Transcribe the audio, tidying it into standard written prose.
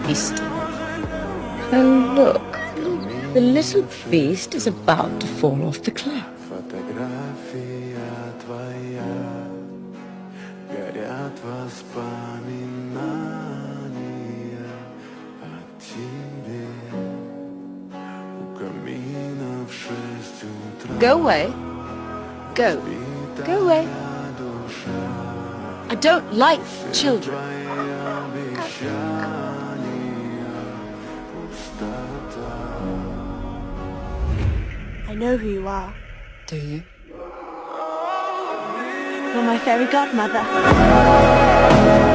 Be still. And look, the little beast is about to fall off the cliff. Go away. Go. Go away. I don't like children. I know who you are. Do you? You're my fairy godmother.